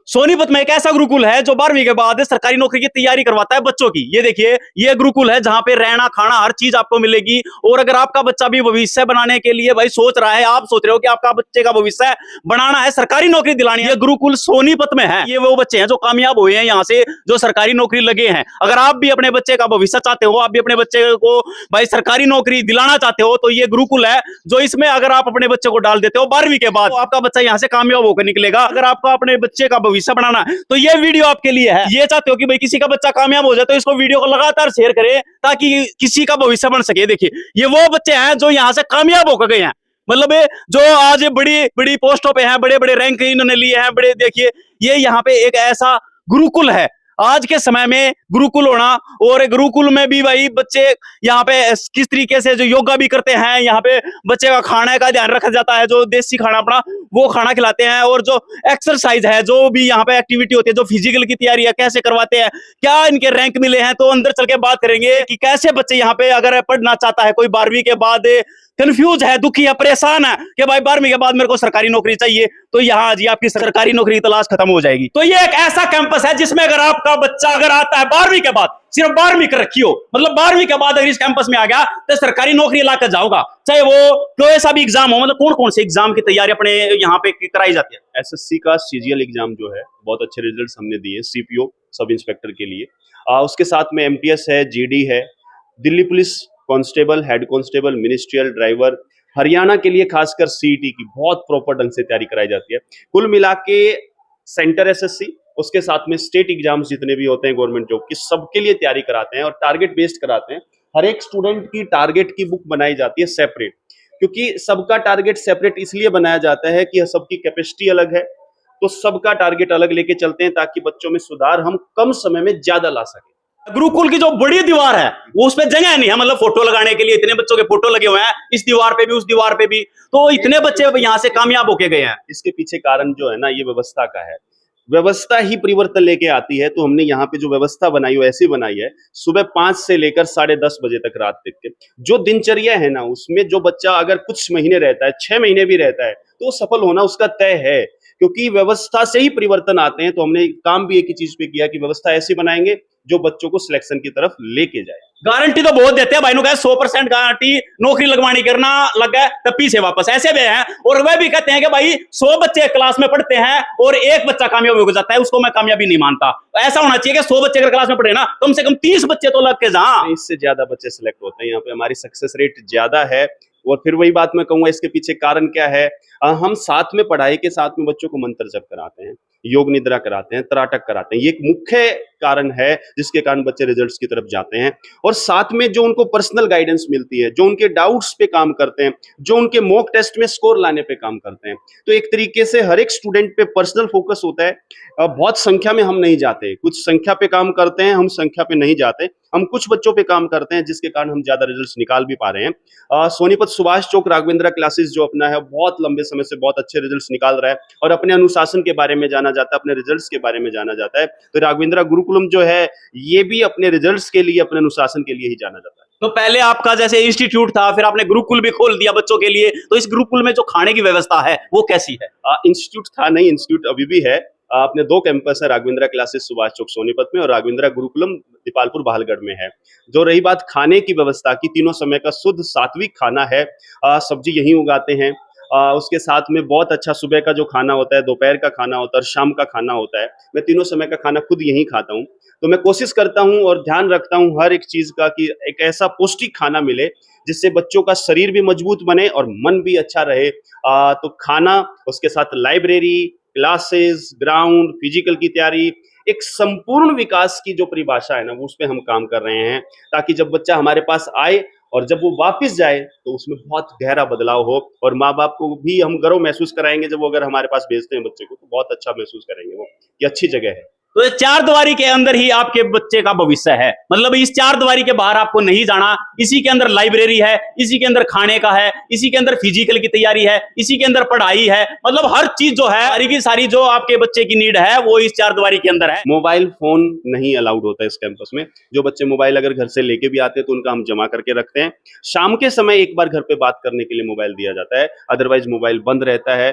सोनीपत में एक ऐसा गुरुकुल है जो 12वीं के बाद सरकारी नौकरी की तैयारी करवाता है बच्चों की। ये देखिए, ये गुरुकुल है जहां पे रहना खाना हर चीज आपको मिलेगी। और अगर आपका बच्चा भी भविष्य बनाने के लिए भाई सोच रहा है, आप सोच रहे हो कि आपका बच्चे का भविष्य बनाना है, सरकारी नौकरी दिलानी है, ये गुरुकुल सोनीपत में है। ये वो बच्चे हैं जो कामयाब हुए हैं यहाँ से, जो सरकारी नौकरी लगे हैं। अगर आप भी अपने बच्चे का भविष्य चाहते हो, आप भी अपने बच्चे को भाई सरकारी नौकरी दिलाना चाहते हो, तो ये गुरुकुल है जो इसमें अगर आप अपने बच्चे को डाल देते हो 12वीं के बाद, तो आपका बच्चा यहाँ से कामयाब होकर निकलेगा। अगर आपका अपने बच्चे का भविष्य बनाना है तो ये वीडियो आपके लिए है। ये चाहते हो कि भाई किसी का बच्चा कामयाब हो जाए, तो इसको वीडियो को लगातार शेयर करें ताकि किसी का भविष्य बन सके। देखिए, ये वो बच्चे हैं जो यहाँ से कामयाब होकर गए हैं। मतलब जो आज बड़ी बड़ी पोस्टों पे हैं, बड़े बड़े रैंक इन्होंने लिए हैं बड़े। देखिए, ये यहाँ पे एक ऐसा गुरुकुल है। आज के समय में गुरुकुल होना, और गुरुकुल में भी भाई बच्चे यहाँ पे किस तरीके से जो योगा भी करते हैं, यहाँ पे बच्चे का खाने का ध्यान रखा जाता है, जो देसी खाना अपना वो खाना खिलाते हैं। और जो एक्सरसाइज है, जो भी यहाँ पे एक्टिविटी होती है, जो फिजिकल की तैयारी है, कैसे करवाते हैं, क्या इनके रैंक मिले हैं, तो अंदर चल के बात करेंगे कि कैसे बच्चे यहाँ पे अगर पढ़ना चाहता है, कोई 12वीं के बाद कंफ्यूज है, दुखी है, परेशान है कि भाई 12वीं के बाद मेरे को सरकारी नौकरी चाहिए, तो यहाँ जी आपकी सरकारी नौकरी की तलाश खत्म हो जाएगी। तो ये एक ऐसा कैंपस है जिसमें अगर आपका बच्चा अगर आता है 12वीं के बाद, सिर्फ 12वीं कर रखी हो, मतलब 12वीं के बाद अगर इस कैंपस में आ गया तो सरकारी नौकरी लाकर जाओगा, चाहे वो कोई सा भी एग्जाम हो। मतलब कौन कौन से एग्जाम की तैयारी अपने यहाँ पे कराई जाती है? एसएससी का सीजीएल एग्जाम जो है, बहुत अच्छे रिजल्ट्स हमने दिए सीपीओ सब इंस्पेक्टर के लिए। उसके साथ में एमटीएस है, जीडी है, Delhi police constable, head constable, ministerial driver, Haryana के लिए खासकर सीईटी की बहुत प्रॉपर ढंग से तैयारी कराई जाती है। कुल मिला के सेंटर एसएससी, उसके साथ में स्टेट एग्जाम्स जितने भी होते हैं गवर्नमेंट जॉब की, सबके लिए तैयारी कराते हैं और टारगेट बेस्ड कराते हैं। हर एक स्टूडेंट की टारगेट की बुक बनाई जाती है सेपरेट, क्योंकि सबका टारगेट सेपरेट इसलिए बनाया जाता है कि सबकी कैपेसिटी अलग है, तो सबका टारगेट अलग लेके चलते हैं ताकि बच्चों में सुधार हम कम समय में ज्यादा ला सके। गुरुकुल की जो बड़ी दीवार है वो उसमें जगह नहीं है, मतलब फोटो लगाने के लिए इतने बच्चों के फोटो लगे हुए हैं, इस दीवार पे भी उस दीवार पे भी, तो इतने बच्चे यहाँ से कामयाब होके गए हैं। इसके पीछे कारण जो है ना, ये व्यवस्था का है। व्यवस्था ही परिवर्तन लेके आती है। तो हमने यहाँ पे जो व्यवस्था बनाई हो ऐसी बनाई है, सुबह 5 से लेकर 10:30 बजे तक रात तक के जो दिनचर्या है ना, उसमें जो बच्चा अगर कुछ महीने रहता है, 6 महीने भी रहता है, तो सफल होना उसका तय है, क्योंकि व्यवस्था से ही परिवर्तन आते हैं। तो हमने काम भी एक ही चीज पे किया कि व्यवस्था ऐसी बनाएंगे जो बच्चों को सिलेक्शन की तरफ लेके जाए। गारंटी तो बहुत देते हैं भाई, 100% गारंटी, नौकरी लगवानी करना लग गए तब पीछे वापस, ऐसे भी हैं। और वह भी कहते हैं कि भाई 100 बच्चे क्लास में पढ़ते हैं और एक बच्चा कामयाब हो जाता है, उसको मैं कामयाबी नहीं मानता। ऐसा होना चाहिए कि 100 बच्चे अगर क्लास में पढ़े ना, कम से कम 30 बच्चे तो लग के जा, इससे ज्यादा बच्चे सिलेक्ट होते हैं। यहाँ पे हमारी सक्सेस रेट ज्यादा है। और फिर वही बात मैं कहूंगा, इसके पीछे कारण क्या है, हम साथ में पढ़ाई के साथ में बच्चों को मंत्र जप कराते हैं, योग निद्रा कराते हैं, तराटक कराते हैं। ये एक मुख्य कारण है जिसके कारण बच्चे रिजल्ट्स की तरफ जाते हैं। और साथ में जो उनको पर्सनल गाइडेंस मिलती है, जो उनके डाउट्स पे काम करते हैं, जो उनके मॉक टेस्ट में स्कोर लाने पे काम करते हैं, तो एक तरीके से हर एक स्टूडेंट पे पर्सनल फोकस होता है। बहुत संख्या में हम नहीं जाते, कुछ संख्या पे काम करते हैं, हम संख्या पे नहीं जाते, हम कुछ बच्चों पे काम करते हैं, जिसके कारण हम ज्यादा रिजल्ट्स निकाल भी पा रहे हैं। सोनीपत सुभाष चौक राघवेंद्र क्लासेस जो अपना है, बहुत लंबे समय से बहुत अच्छे रिजल्ट्स निकाल रहा है और अपने अनुशासन के बारे में जाना जाता है, अपने रिजल्ट्स के बारे में जाना जाता है। तो राघवेंद्र गुरुकुलम जो है, ये भी अपने रिजल्ट्स के लिए, अपने अनुशासन के लिए ही जाना जाता है। तो पहले आपका जैसे इंस्टीट्यूट था, फिर आपने गुरुकुल भी खोल दिया बच्चों के लिए, तो इस गुरुकुल में जो खाने की व्यवस्था है वो कैसी है? इंस्टीट्यूट था नहीं, इंस्टीट्यूट अभी भी है। अपने 2 कैंपस है, राघवेंद्र क्लासेस सुभाष चौक सोनीपत में और राघवेंद्र गुरुकुलम दीपालपुर बहालगढ़ में है। जो रही बात खाने की व्यवस्था की, तीनों समय का शुद्ध सात्विक खाना है। सब्जी यहीं उगाते हैं। उसके साथ में बहुत अच्छा सुबह का जो खाना होता है, दोपहर का खाना होता है और शाम का खाना होता है। मैं तीनों समय का खाना खुद यहीं खाता हूँ। तो मैं कोशिश करता हूँ और ध्यान रखता हूँ हर एक चीज का कि एक ऐसा पौष्टिक खाना मिले जिससे बच्चों का शरीर भी मजबूत बने और मन भी अच्छा रहे। तो खाना, उसके साथ लाइब्रेरी, क्लासेस, ग्राउंड, फिजिकल की तैयारी, एक संपूर्ण विकास की जो परिभाषा है ना, वो उस पे हम काम कर रहे हैं, ताकि जब बच्चा हमारे पास आए और जब वो वापस जाए तो उसमें बहुत गहरा बदलाव हो। और माँ बाप को भी हम गर्व महसूस कराएंगे, जब वो अगर हमारे पास भेजते हैं बच्चे को, तो बहुत अच्छा महसूस करेंगे वो कि अच्छी जगह है। तो ये चार दीवारी के अंदर ही आपके बच्चे का भविष्य है, मतलब इस चार दीवारी के बाहर आपको नहीं जाना। इसी के अंदर लाइब्रेरी है, इसी के अंदर खाने का है, इसी के अंदर फिजिकल की तैयारी है, इसी के अंदर पढ़ाई है, मतलब हर चीज जो है सारी की सारी जो आपके बच्चे की नीड है वो इस चार दीवारी के अंदर है। मोबाइल फोन नहीं अलाउड होता है इस कैंपस में। जो बच्चे मोबाइल अगर घर से लेके भी आते हैं तो उनका हम जमा करके रखते हैं। शाम के समय एक बार घर पे बात करने के लिए मोबाइल दिया जाता है, अदरवाइज मोबाइल बंद रहता है।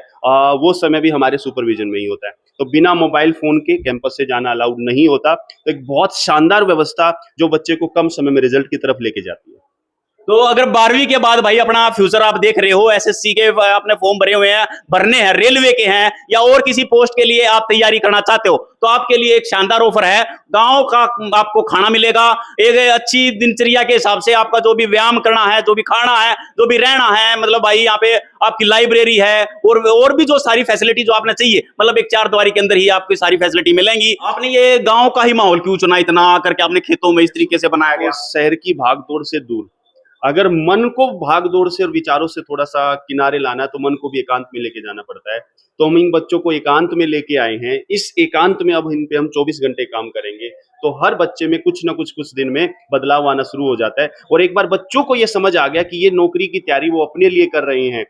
वो समय भी हमारे सुपरविजन में ही होता है। तो बिना मोबाइल फोन के कैंपस से जाना अलाउड नहीं होता। तो एक बहुत शानदार व्यवस्था जो बच्चे को कम समय में रिजल्ट की तरफ लेके जाती है। तो अगर 12वीं के बाद भाई अपना फ्यूचर आप देख रहे हो, एसएससी के आपने फॉर्म भरे हुए हैं, भरने हैं, रेलवे के हैं या और किसी पोस्ट के लिए आप तैयारी करना चाहते हो, तो आपके लिए एक शानदार ऑफर है। गांव का आपको खाना मिलेगा, एक अच्छी दिनचर्या के हिसाब से आपका जो भी व्यायाम करना है, जो भी खाना है, जो भी रहना है, मतलब भाई यहाँ पे आपकी लाइब्रेरी है और भी जो सारी फैसिलिटी जो आपने चाहिए, मतलब एक चार दीवारी के अंदर ही आपको सारी फैसिलिटी मिलेंगी। आपने ये गांव का ही माहौल क्यों चुना, इतना करके आपने खेतों में इस तरीके से बनाया गया? शहर की भागदौड़ से दूर, अगर मन को भागदौड़ से और विचारों से थोड़ा सा किनारे लाना है तो मन को भी एकांत में लेके जाना पड़ता है। तो हम इन बच्चों को एकांत में लेके आए हैं। इस एकांत में अब इन पे हम 24 घंटे काम करेंगे, तो हर बच्चे में कुछ ना कुछ दिन में बदलाव आना शुरू हो जाता है। और एक बार बच्चों को ये समझ आ गया कि ये नौकरी की तैयारी वो अपने लिए कर रहे हैं,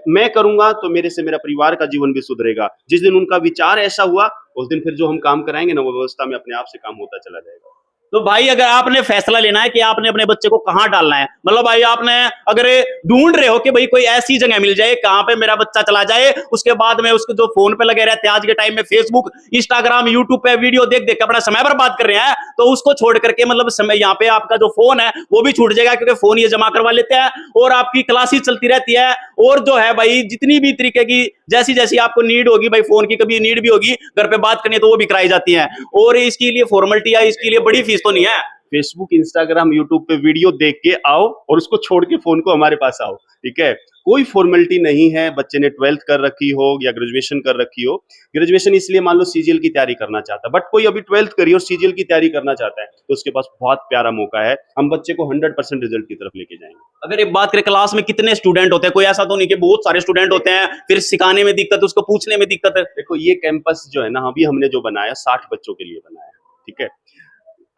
मैं करूंगा तो मेरे से मेरा परिवार का जीवन भी सुधरेगा। जिस दिन उनका विचार ऐसा हुआ, उस दिन फिर जो हम काम कराएंगे ना, वो व्यवस्था में अपने आप से काम होता चला जाएगा। तो भाई अगर आपने फैसला लेना है कि आपने अपने बच्चे को कहाँ डालना है, मतलब भाई आपने अगर ढूंढ रहे हो कि भाई कोई ऐसी जगह मिल जाए कहाँ पे मेरा बच्चा चला जाए, उसके बाद में उसको जो फोन पे लगे रहते हैं आज के टाइम में, फेसबुक, इंस्टाग्राम, यूट्यूब पे वीडियो देख देख के अपना समय बर्बाद कर रहे हैं, तो उसको छोड़ करके मतलब समय यहाँ पे आपका जो फोन है वो भी छूट जाएगा, क्योंकि फोन ये जमा करवा लेते हैं और आपकी क्लासेस चलती रहती है। और जो है भाई जितनी भी तरीके की जैसी जैसी आपको नीड होगी, भाई फोन की कभी नीड भी होगी, घर पे बात करनी है तो वो भी कराई जाती है। और इसके लिए फॉर्मेलिटी है, इसके लिए बड़ी फीस तो नहीं है। फेसबुक, इंस्टाग्राम, यूट्यूब पे वीडियो देख के आओ और उसको छोड़ के फोन को हमारे पास आओ, ठीक है। कोई फॉर्मेलिटी नहीं है। बच्चे ने 12th कर रखी हो या ग्रेजुएशन कर रखी हो, ग्रेजुएशन इसलिए मान लो सीजीएल की तैयारी करना चाहता है, बट कोई अभी 12th करी और सीजीएल की तैयारी करना चाहता है, तो उसके पास बहुत प्यारा मौका है। हम बच्चे को 100% रिजल्ट की तरफ लेके जाएंगे। अगर एक बात करें क्लास में कितने स्टूडेंट होते हैं, कोई ऐसा तो नहीं कि बहुत सारे स्टूडेंट होते हैं फिर सिखाने में दिक्कत, उसको पूछने में दिक्कत है? देखो ये कैंपस जो है ना, अभी हमने जो बनाया 60 बच्चों के लिए बनाया, ठीक है।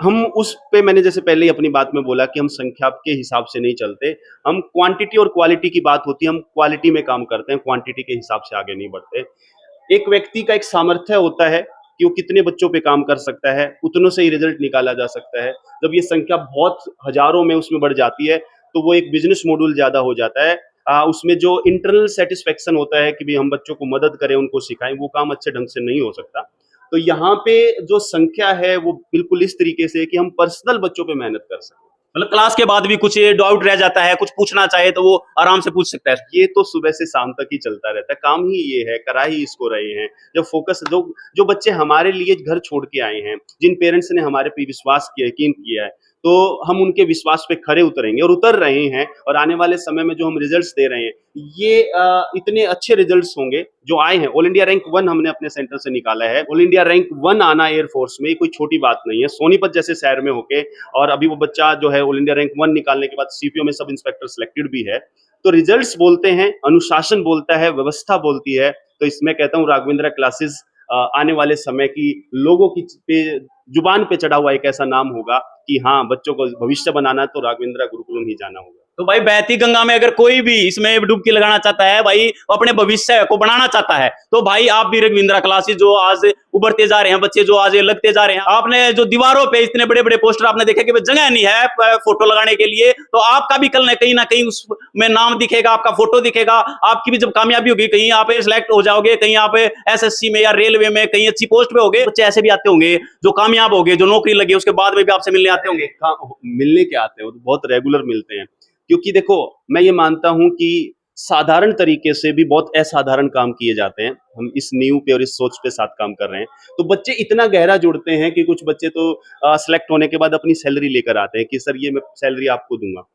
हम उस पे मैंने जैसे पहले ही अपनी बात में बोला कि हम संख्या के हिसाब से नहीं चलते, हम क्वांटिटी और क्वालिटी की बात होती है, हम क्वालिटी में काम करते हैं, क्वांटिटी के हिसाब से आगे नहीं बढ़ते। एक व्यक्ति का एक सामर्थ्य होता है कि वो कितने बच्चों पे काम कर सकता है, उतनों से ही रिजल्ट निकाला जा सकता है। जब ये संख्या बहुत हजारों में उसमें बढ़ जाती है तो वो एक बिजनेस मॉड्यूल ज्यादा हो जाता है। उसमें जो इंटरनल सेटिस्फेक्शन होता है कि भी हम बच्चों को मदद करें, उनको सिखाएं, वो काम अच्छे ढंग से नहीं हो सकता। तो यहाँ पे जो संख्या है वो बिल्कुल इस तरीके से है कि हम पर्सनल बच्चों पे मेहनत कर सकें। मतलब क्लास के बाद भी कुछ डाउट रह जाता है, कुछ पूछना चाहे तो वो आराम से पूछ सकता है। ये तो सुबह से शाम तक ही चलता रहता है, काम ही ये है, करा ही इसको रहे हैं। जो फोकस जो जो बच्चे हमारे लिए घर छोड़ के आए हैं, जिन पेरेंट्स ने हमारे पे विश्वास किया, यकीन किया है, तो हम उनके विश्वास पे खरे उतरेंगे और उतर रहे हैं। और आने वाले समय में जो हम रिजल्ट्स दे रहे हैं, ये इतने अच्छे रिजल्ट्स होंगे जो आए हैं। ऑल इंडिया रैंक 1 हमने अपने सेंटर से निकाला है। ऑल इंडिया रैंक 1 आना एयरफोर्स में कोई छोटी बात नहीं है। सोनीपत जैसे शहर में होके, और अभी वो बच्चा जो है ऑल इंडिया रैंक 1 निकालने के बाद सीपीओ में सब इंस्पेक्टर सिलेक्टेड भी है। तो रिजल्ट्स बोलते हैं, अनुशासन बोलता है, व्यवस्था बोलती है। तो इसमें कहता हूँ राघवेंद्र क्लासेस आने वाले समय की लोगों की पे जुबान पे चढ़ा हुआ एक ऐसा नाम होगा कि हाँ, बच्चों को भविष्य बनाना है तो राघवेंद्र गुरुकुलम ही जाना होगा। तो भाई बहती गंगा में अगर कोई भी इसमें डुबकी लगाना चाहता है, भाई अपने भविष्य को बनाना चाहता है, तो भाई आप भी रघविंद्रा क्लासेस जो आज उभरते जा रहे हैं, बच्चे जो आज लगते जा रहे हैं, आपने जो दीवारों पे इतने बड़े बड़े पोस्टर आपने देखे कि जगह नहीं है फोटो लगाने के लिए, तो आपका भी कल कहीं ना कहीं उसमें नाम दिखेगा, आपका फोटो दिखेगा। आपकी भी जब कामयाबी होगी, कहीं आप सिलेक्ट हो जाओगे, कहीं आप एसएससी में या रेलवे में कहीं अच्छी पोस्ट पे होगे, बच्चे ऐसे भी आते होंगे जो कामयाब हो गए, जो नौकरी लगी, उसके बाद में भी आपसे मिलने आते होंगे। मिलने के आते हैं, वो तो बहुत रेगुलर मिलते हैं। क्योंकि देखो, मैं ये मानता हूं कि साधारण तरीके से भी बहुत असाधारण काम किए जाते हैं। हम इस नींव पे और इस सोच पे साथ काम कर रहे हैं, तो बच्चे इतना गहरा जुड़ते हैं कि कुछ बच्चे तो सिलेक्ट होने के बाद अपनी सैलरी लेकर आते हैं कि सर ये मैं सैलरी आपको दूंगा।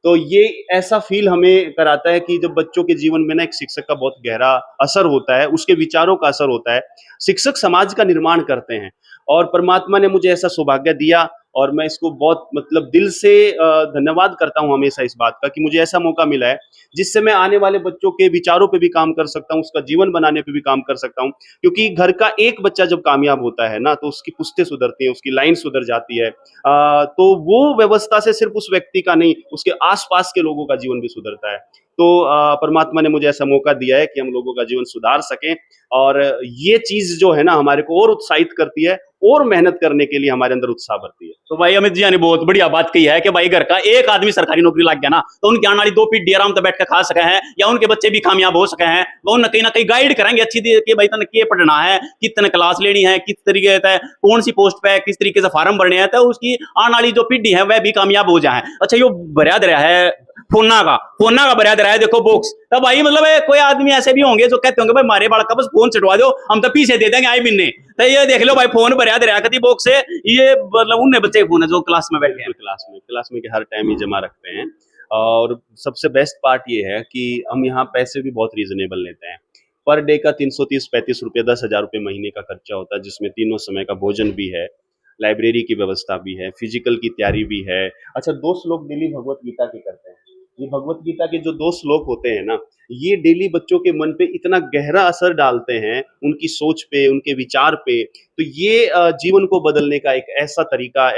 तो ये ऐसा फील हमें कराता है कि जब बच्चों के जीवन में ना एक शिक्षक का बहुत गहरा असर होता है, उसके विचारों का असर होता है। शिक्षक समाज का निर्माण करते हैं और परमात्मा ने मुझे ऐसा सौभाग्य दिया और मैं इसको बहुत मतलब दिल से धन्यवाद करता हूँ हमेशा इस बात का कि मुझे ऐसा मौका मिला है जिससे मैं आने वाले बच्चों के विचारों पे भी काम कर सकता हूँ, उसका जीवन बनाने पे भी काम कर सकता हूँ। क्योंकि घर का एक बच्चा जब कामयाब होता है ना, तो उसकी पुश्तें सुधरती हैं, उसकी लाइन सुधर जाती है। तो वो व्यवस्था से सिर्फ उस व्यक्ति का नहीं, उसके आस-पास के लोगों का जीवन भी सुधरता है। तो परमात्मा ने मुझे ऐसा मौका दिया है कि हम लोगों का जीवन सुधार सकें, और ये चीज़ जो है ना हमारे को और उत्साहित करती है और मेहनत करने के लिए हमारे अंदर उत्साह भरती है। तो भाई अमित जी ने बहुत बढ़िया बात कही है कि भाई घर का एक आदमी सरकारी नौकरी लग गया ना, तो उनकी आने वाली 2 पीढ़ी आराम से बैठ कर खा सके हैं, या उनके बच्चे भी कामयाब हो सके हैं। वो ना कहीं गाइड करेंगे अच्छी कि भाई तने क्या पढ़ना है, कितने क्लास लेनी है, किस तरीके से कौन सी पोस्ट पे किस तरीके से फार्म भरने हैं, तो उसकी आने वाली जो पीढ़ी है वह भी कामयाब हो जाए। अच्छा, यो भरिया दे रहा है फोना का भरिया दे रहा है, देखो बॉक्स। तो भाई मतलब कोई आदमी ऐसे भी होंगे जो कहते होंगे भाई मारे बालक का बस फोन चढ़वा दो, हम तो पीछे दे देंगे आई महीने। तो ये देख लो भाई फोन भरिया दे रहा है कभी बॉक्स से, ये मतलब उन्हें बच्चे फोन है जो क्लास में बैठे हैं। क्लास में के हर टाइम ही जमा रखते हैं। और सबसे बेस्ट पार्ट ये है कि हम यहाँ पैसे भी बहुत रीजनेबल लेते हैं। पर डे का 330-35 रुपये, 10,000 रुपये महीने का खर्चा होता है, जिसमें तीनों समय का भोजन भी है, लाइब्रेरी की व्यवस्था भी है, फिजिकल की तैयारी भी है। अच्छा, 2 श्लोक डेली भगवत गीता के करते हैं। ये भगवत गीता के जो 2 श्लोक होते हैं ना, ये डेली बच्चों के मन पे इतना गहरा असर डालते हैं, उनकी सोच पे, उनके विचार पे। तो ये जीवन को बदलने का एक ऐसा तरीका,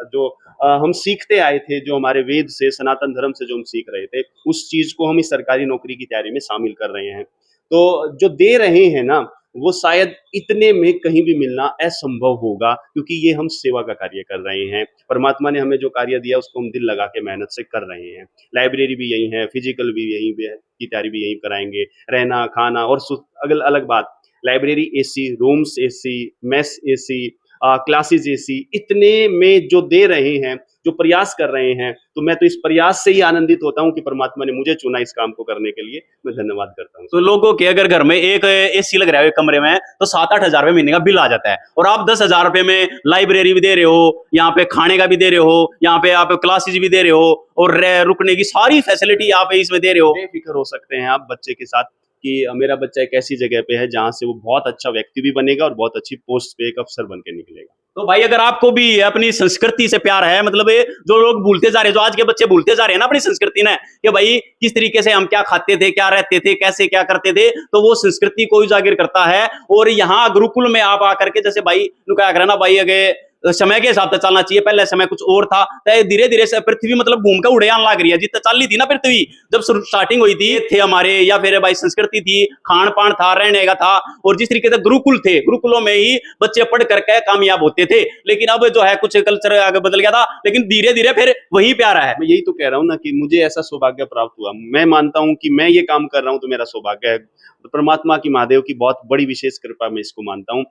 जो हम सीखते आए थे, जो हमारे वेद से, सनातन धर्म से जो हम सीख रहे थे, उस चीज़ को हम इस सरकारी नौकरी की तैयारी में शामिल कर रहे हैं। तो जो दे रहे हैं ना, वो शायद इतने में कहीं भी मिलना असंभव होगा, क्योंकि ये हम सेवा का कार्य कर रहे हैं। परमात्मा ने हमें जो कार्य दिया उसको हम दिल लगा के मेहनत से कर रहे हैं। लाइब्रेरी भी यही है, फिजिकल भी यहीं पे है, की तैयारी भी यहीं कराएंगे, रहना खाना और अगल अलग बात, library AC, rooms AC, mess AC, classes AC, इतने में जो दे रहे हैं, जो प्रयास कर रहे हैं, तो मैं तो इस प्रयास से ही आनंदित होता हूँ कि परमात्मा ने मुझे चुना इस काम को करने के लिए। मैं धन्यवाद करता हूँ। तो लोगों के अगर घर में एक एसी लग रहा है एक कमरे में, तो 7-8 हजार रुपए महीने का बिल आ जाता है, और आप 10,000 रुपए में लाइब्रेरी भी दे रहे हो, यहाँ पे खाने का भी दे रहे हो, यहाँ पे आप क्लासेस भी दे रहे हो, और रुकने की सारी फैसिलिटी आप इसमें दे रहे हो। बेफिक्र हो सकते हैं आप बच्चे के साथ कि मेरा बच्चा एक ऐसी जगह पे है जहाँ से वो बहुत अच्छा व्यक्ति भी बनेगा और बहुत अच्छी पोस्ट पे एक अफसर बन के निकलेगा। तो भाई अगर आपको भी अपनी संस्कृति से प्यार है, मतलब ये जो लोग भूलते जा रहे हैं, जो आज के बच्चे भूलते जा रहे हैं ना अपनी संस्कृति ने, कि भाई किस तरीके से हम क्या खाते थे, क्या रहते थे, कैसे क्या करते थे, तो वो संस्कृति को उजागर करता है। और यहाँ गुरुकुल में आप आकर के, जैसे भाई क्या करें ना भाई, अगे समय के हिसाब से चलना चाहिए, पहले समय कुछ और था, धीरे धीरे से पृथ्वी मतलब घूम कर उड़े आने लग रही है, जितना चल रही थी ना पृथ्वी जब स्टार्टिंग हुई थी, थे हमारे, या फिर भाई संस्कृति थी, खान पान था, रहने का था, और जिस तरीके से गुरुकुल थे, गुरुकुलों में ही बच्चे पढ़ करके कामयाब होते थे। लेकिन अब जो है कुछ कल्चर आगे बदल गया था, लेकिन धीरे धीरे फिर वही प्यारा है। मैं यही तो कह रहा हूँ ना कि मुझे ऐसा सौभाग्य प्राप्त हुआ। मैं मानता हूँ कि मैं ये काम कर रहा हूँ तो मेरा सौभाग्य है, परमात्मा की, महादेव की बहुत बड़ी विशेष कृपा मैं इसको मानता हूँ।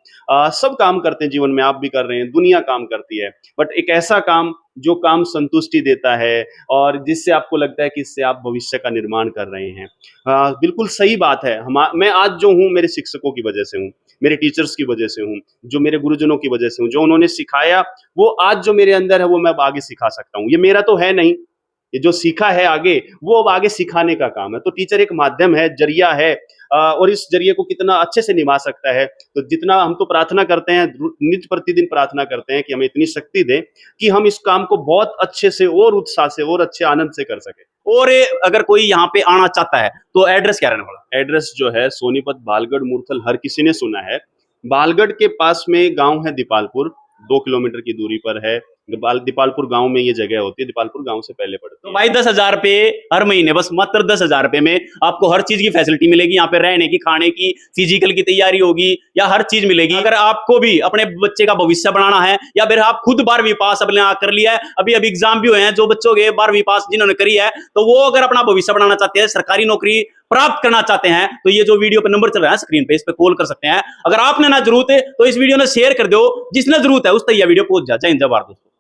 सब काम करते हैं जीवन में, आप भी कर रहे हैं, दुनिया काम करती है, बट एक ऐसा काम जो काम संतुष्टि देता है और जिससे आपको लगता है कि इससे आप भविष्य का निर्माण कर रहे हैं। बिल्कुल सही बात है। मैं आज जो हूँ मेरे शिक्षकों की वजह से हूँ, मेरे टीचर्स की वजह से हूँ, जो मेरे गुरुजनों की वजह से हूँ, जो उन्होंने सिखाया वो आज जो मेरे अंदर है वो मैं अब आगे सिखा सकता हूँ। ये मेरा तो है नहीं, ये जो सीखा है आगे वो अब आगे सिखाने का काम है। तो टीचर एक माध्यम है, जरिया है, और इस जरिए को कितना अच्छे से निभा सकता है। तो जितना हम तो प्रार्थना करते हैं, नित्य प्रतिदिन प्रार्थना करते हैं कि हमें इतनी शक्ति दे कि हम इस काम को बहुत अच्छे से और उत्साह से और अच्छे आनंद से कर सके। और अगर कोई यहाँ पे आना चाहता है तो एड्रेस क्या रहने वाला? एड्रेस जो है सोनीपत, बालगढ़, मूर्थल, हर किसी ने सुना है। बालगढ़ के पास में गांव है दीपालपुर, 2 किलोमीटर की दूरी पर है। दीपालपुर गांव में ये जगह होती है, दीपालपुर गांव से पहले पड़ती है। तो भाई 10,000 रुपए हर महीने, बस मात्र 10,000 रुपए में आपको हर चीज की फैसिलिटी मिलेगी। यहाँ पे रहने की, खाने की, फिजिकल की तैयारी होगी, या हर चीज मिलेगी। अगर आपको भी अपने बच्चे का भविष्य बनाना है, या फिर आप खुद 12वीं पास अपने कर लिया है, अभी एग्जाम भी हुए हैं, जो बच्चों के 12वीं पास जिन्होंने करी है, तो वो अगर अपना भविष्य बनाना चाहते हैं, सरकारी नौकरी प्राप्त करना चाहते हैं, तो ये जो वीडियो पे नंबर चल रहा है स्क्रीन पे, इस पे कॉल कर सकते हैं। अगर आपने ना जरूरत है तो इस वीडियो ने शेयर कर दो, जिसने जरूरत है उस तक यह वीडियो पहुंच जाए। जय हिंद, जय भारत दोस्तों।